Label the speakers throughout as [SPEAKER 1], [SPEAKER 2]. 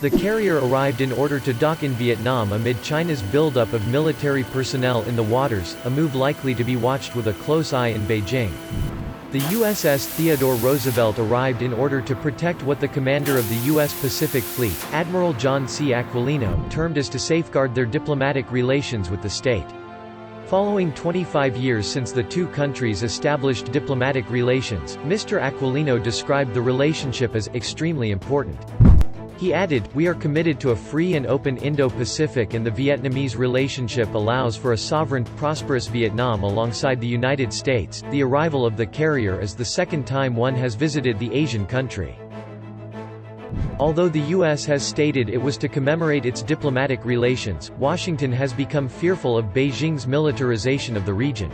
[SPEAKER 1] The carrier arrived in order to dock in Vietnam amid China's buildup of military personnel in the waters, a move likely to be watched with a close eye in Beijing. The USS Theodore Roosevelt arrived in order to protect what the commander of the U.S. Pacific Fleet, Admiral John C Aquilino, termed as to safeguard their diplomatic relations with the state. Following 25 years since the two countries established diplomatic relations, Mr. Aquilino described the relationship as extremely important. He added, "We are committed to a free and open Indo-Pacific, and the Vietnamese relationship allows for a sovereign, prosperous Vietnam alongside the United States." The arrival of the carrier is the second time one has visited the Asian country. Although the U.S. has stated it was to commemorate its diplomatic relations, Washington has become fearful of Beijing's militarization of the region.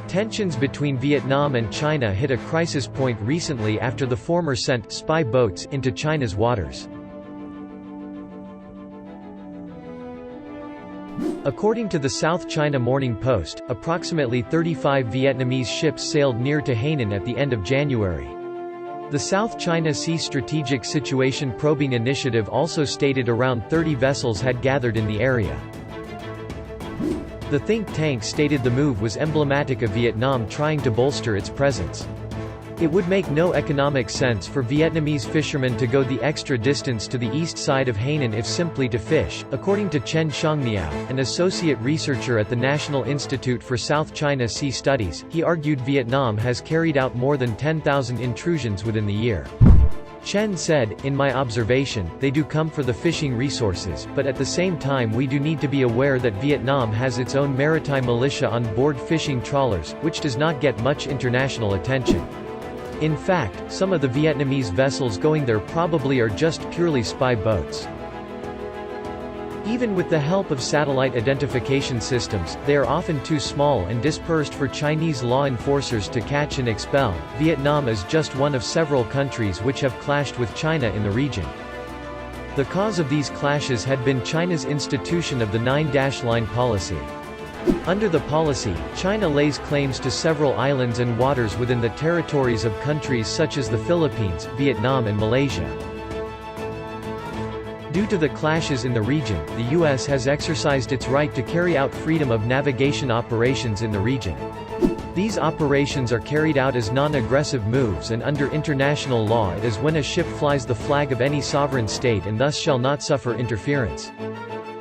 [SPEAKER 1] Tensions between Vietnam and China hit a crisis point recently after the former sent spy boats into China's waters. According to the South China Morning Post, approximately 35 Vietnamese ships sailed near to Hainan at the end of January. The South China Sea Strategic Situation Probing Initiative also stated around 30 vessels had gathered in the area. The think tank stated the move was emblematic of Vietnam trying to bolster its presence. It would make no economic sense for Vietnamese fishermen to go the extra distance to the east side of Hainan if simply to fish, according to Chen Xiongmiao, an associate researcher at the National Institute for South China Sea Studies. He argued Vietnam has carried out more than 10,000 intrusions within the year. Chen said, "In my observation, they do come for the fishing resources, but at the same time we do need to be aware that Vietnam has its own maritime militia on board fishing trawlers, which does not get much international attention. In fact, some of the Vietnamese vessels going there probably are just purely spy boats." Even with the help of satellite identification systems, they are often too small and dispersed for Chinese law enforcers to catch and expel. Vietnam is just one of several countries which have clashed with China in the region. The cause of these clashes had been China's institution of the Nine-Dash-Line policy. Under the policy, China lays claims to several islands and waters within the territories of countries such as the Philippines, Vietnam and Malaysia. Due to the clashes in the region, the U.S. has exercised its right to carry out freedom of navigation operations in the region. These operations are carried out as non-aggressive moves, and under international law it is when a ship flies the flag of any sovereign state and thus shall not suffer interference.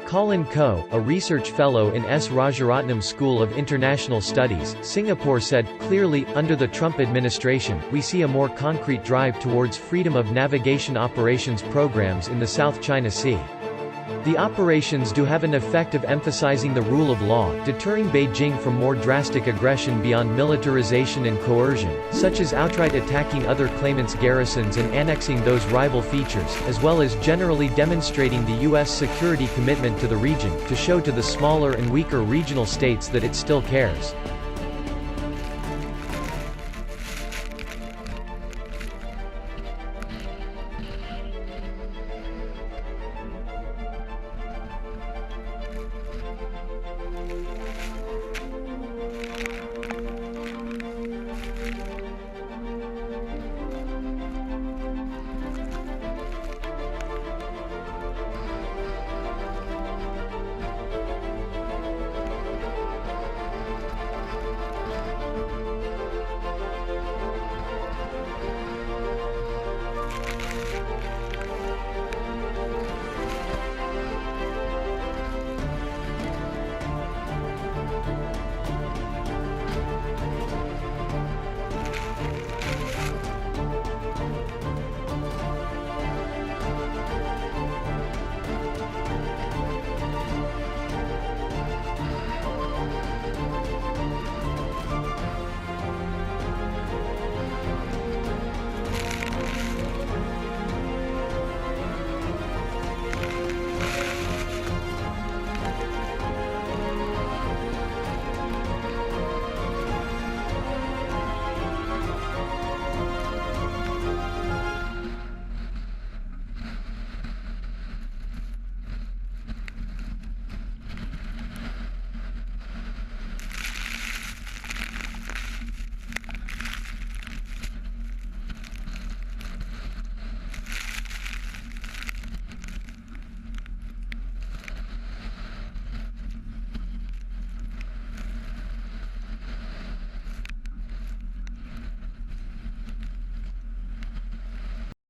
[SPEAKER 1] Colin Koh, a research fellow in S. Rajaratnam School of International Studies, Singapore said, "Clearly, under the Trump administration, we see a more concrete drive towards freedom of navigation operations programs in the South China Sea. The operations do have an effect of emphasizing the rule of law, deterring Beijing from more drastic aggression beyond militarization and coercion, such as outright attacking other claimants' garrisons and annexing those rival features, as well as generally demonstrating the U.S. security commitment to the region, to show to the smaller and weaker regional states that it still cares."